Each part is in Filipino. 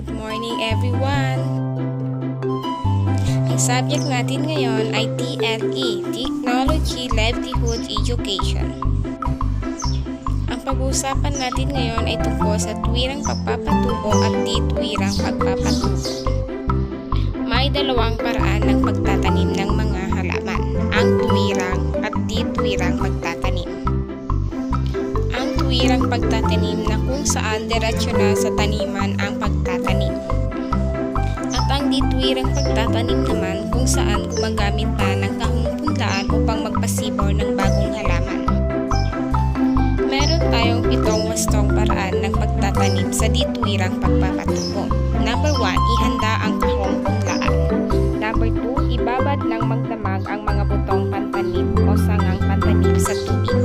Good morning everyone! Ang subject natin ngayon ay TLE, Technology Livelihood Education. Ang pag-uusapan natin ngayon ay tungkol sa tuwirang pagpapatubo at di-tuwirang pagpapatubo. May dalawang paraan ng pagtatanim ng mga halaman, ang tuwirang at di-tuwirang pagtatanim. Ang tuwirang pagtatanim na kung saan diretso na sa taniman ang pagtatanim. At ang di-tuwirang pagtatanim naman kung saan gumagamit na ng kahong punlaan upang magpasibol ng bagong halaman. Meron tayong 7 wastong paraan ng pagtatanim sa di-tuwirang pagpapatubo. Number 1, ihanda ang kahong punlaan. Number 2, ibabad ng magdamag ang mga butong pantanim o sangang pantanim sa tubig.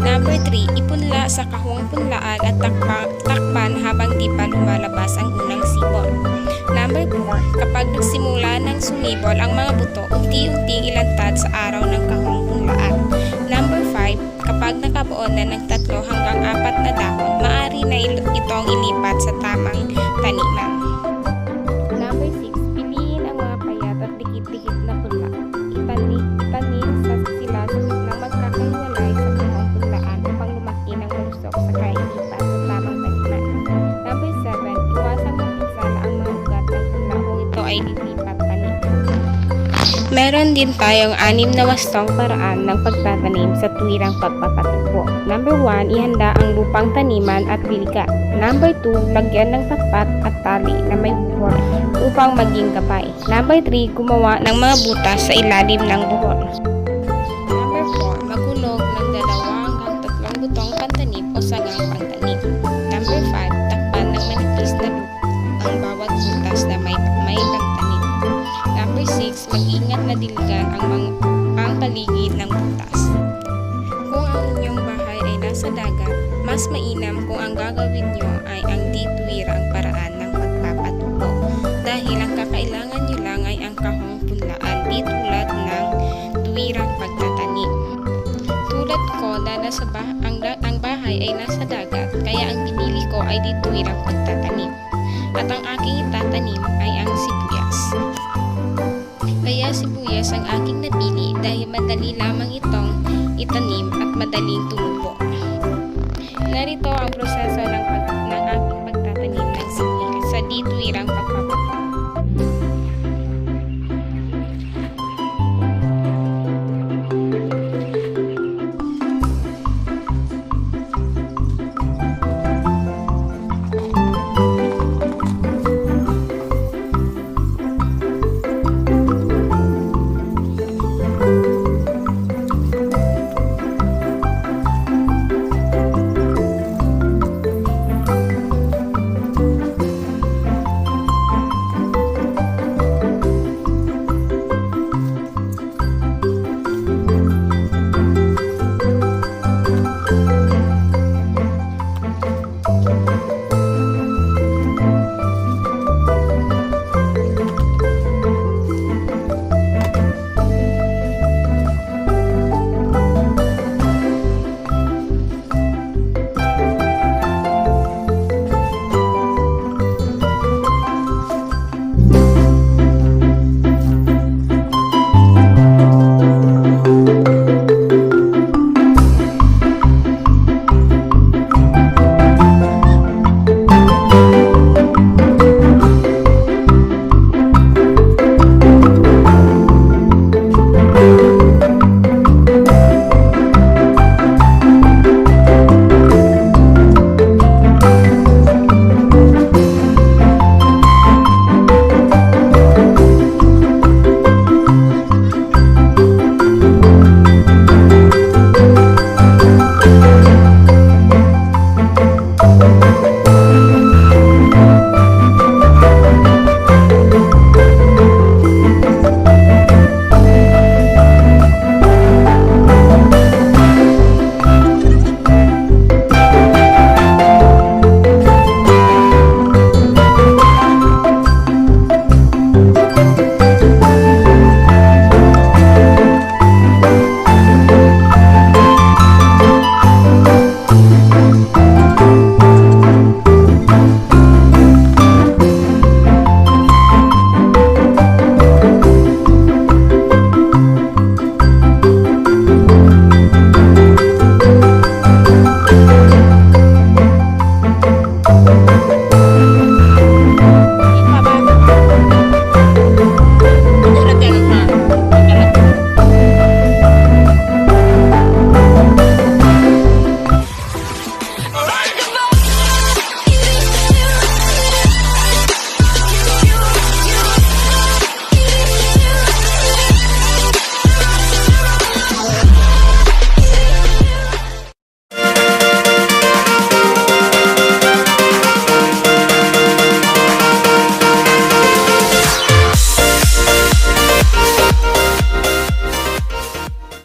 Number 3, ipunla sa kahong punlaan at takpan habang di pa lumalabas ang unang sibol. Number 4, kapag nagsimula ng sumibol ang mga buto, unti-unting ilantad sa araw ng kahong punlaan. Number 5, kapag nakabuo na ng 3 hanggang 4 na dahon, maaari na itong ilipat sa tamang taniman. Number 6, piliin ang mga payat at dikit-dikit na punla. Itanim sa sila na magkakahiwalay sa kahong punlaan upang lumaki ng malusog sa kailipat sa tamang taniman. Number 7, iwasang mapinsala ang mga ugat ng punla kung ito ay lilipat tanim. Meron din tayong 6 na wastong paraan ng pagtatanim sa tuwirang pagpapatubo. Number 1, ihanda ang lupang taniman at bilikat. Number 2, lagyan ng takpat at tali na may buhol upang maging gabay. Number 3, gumawa ng mga butas sa ilalim ng buhol. Number 4, magulog ng 2 hanggang 3 butong pantanim o sagang pantanim. Number 5, takpan ng manipis na lupa ang bawat butas na may pantanim. Number 6, mag-ingat na diligan ang paligid ng butas. Kung ang inyong bahay ay nasa dagat, mas mainam kung ang gagawin nyo ay ang di-tuwirang paraan ng pagpapatubo dahil ang kakailangan nyo lang ay ang kahong punlaan di tulad ng tuwirang pagtatanim. Tulad ko na ang bahay ay nasa dagat, kaya ang pinili ko ay di-tuwirang pagtatanim. At ang aking itatanim ay ang sibuyas. Kaya sibuyas ang aking napili dahil madali lamang itong itanim at madaling tumubo. Narito ang proseso ng aking pagtatanim ng sibuyas sa di-tuwirang pagtatanim.